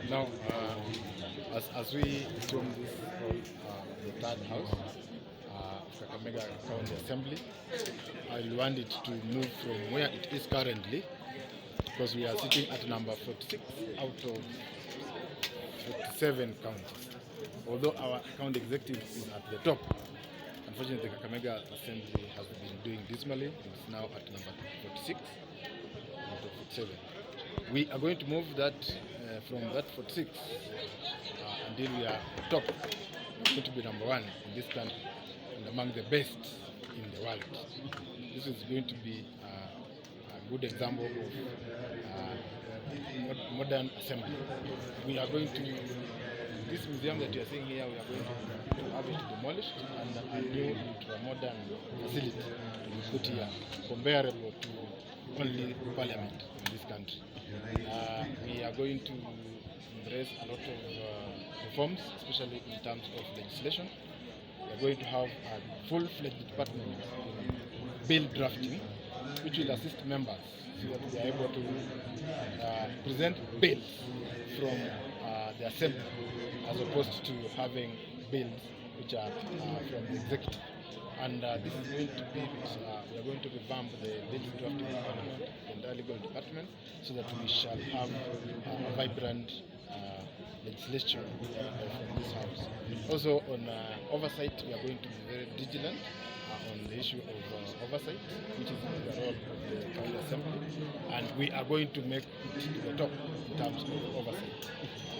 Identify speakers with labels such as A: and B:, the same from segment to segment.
A: Now, as we assume this role, the third house, Kakamega County Assembly, I want it to move from where it is currently, because we are sitting at number 46 out of 47 counties. Although our county executive is at the top, unfortunately, the Kakamega Assembly has been doing dismally. It's now at number 46 out of 47. We are going to move that from that 46 until we are top. We're going to be number one in this country and among the best in the world. This is going to be a good example of modern assembly. We are going to, this museum that you are seeing here, we are going to have it demolished and a new ultra-modern facility to be put here, comparable to only parliament in this country. We are going to embrace a lot of reforms, especially in terms of legislation. We are going to have a full-fledged department in bill drafting, which will assist members so that they are able to present bills from the assembly, as opposed to having bills which are from the executive. And this is going to be, we are going to revamp the bill drafting department and the legal department so that we shall have a vibrant legislation from this house. Also on oversight, we are going to be very vigilant on the issue of oversight, which is the role of the county assembly, and we are going to make it to the top in terms of oversight.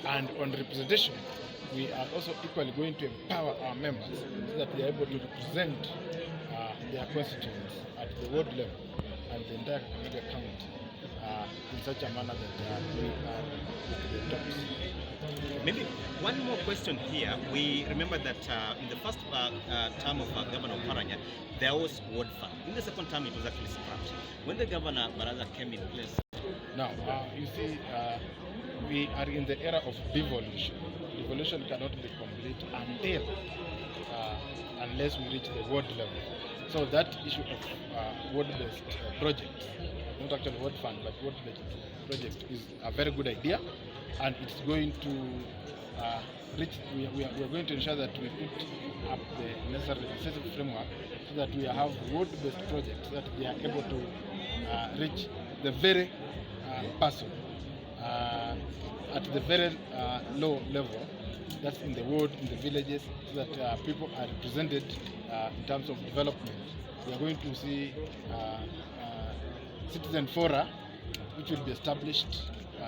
A: And on representation, we are also equally going to empower our members so that they are able to represent their constituents at the ward level and the entire Kakamega County in such a manner that we are at the tops.
B: Maybe one more question here. We remember that in the first term of Governor Paranya, there was ward fund. In the second term, it was actually scrapped. When the Governor Baraza came in place.
A: Now, you see, we are in the era of devolution. Devolution cannot be complete until, unless we reach the ward level. So that issue of ward-based projects, not actually ward fund, but ward-based project is a very good idea, and it's going to reach. We are going to ensure that we put up the necessary legislative framework so that we have ward-based projects that they are able to reach the very person at the very low level, that's in the ward, in the villages, so that people are represented in terms of development. We are going to see citizen fora, which will be established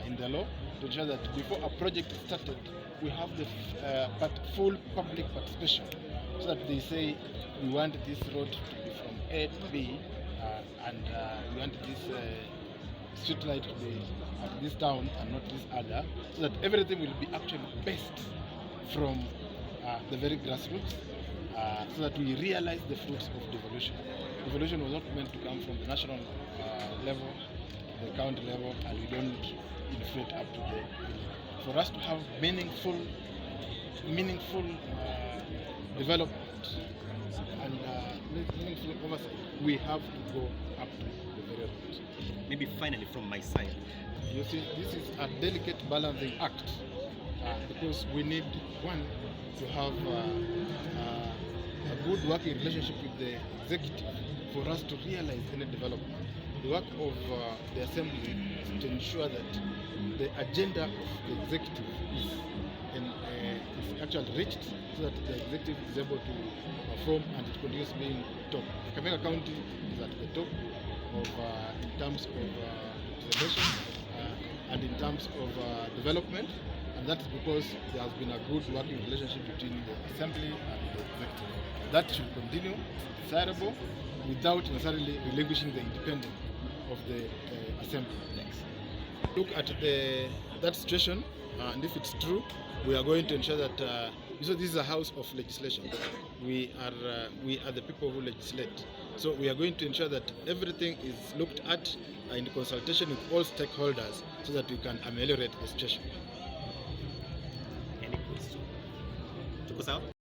A: in the law to ensure that before a project is started, we have the full public participation, so that they say we want this road to be from A to B, and we want this street light to be at this town and not this other, so that everything will be actually based from the very grassroots, so that we realize the fruits of devolution. Devolution was not meant to come from the national level, the county level, and we don't inflate up to the village. For us to have meaningful development and meaningful oversight, we have to go up to the very root.
B: Maybe finally from my side.
A: You see, this is a delicate balancing act because we need, one, to have a good working relationship with the executive for us to realize any development. The work of the assembly is to ensure that the agenda of the executive is actually reached, so that the executive is able to perform and it continues being top. Kakamega County is at the top of in terms of representation and in terms of development, and that's because there has been a good working relationship between the assembly and the executive. That should continue, desirable, without necessarily relinquishing the independence of the assembly.
B: Thanks.
A: Look at that situation, and if it's true, we are going to ensure that so this is a house of legislation. We are the people who legislate. So we are going to ensure that everything is looked at in consultation with all stakeholders so that we can ameliorate the situation.
B: Any questions?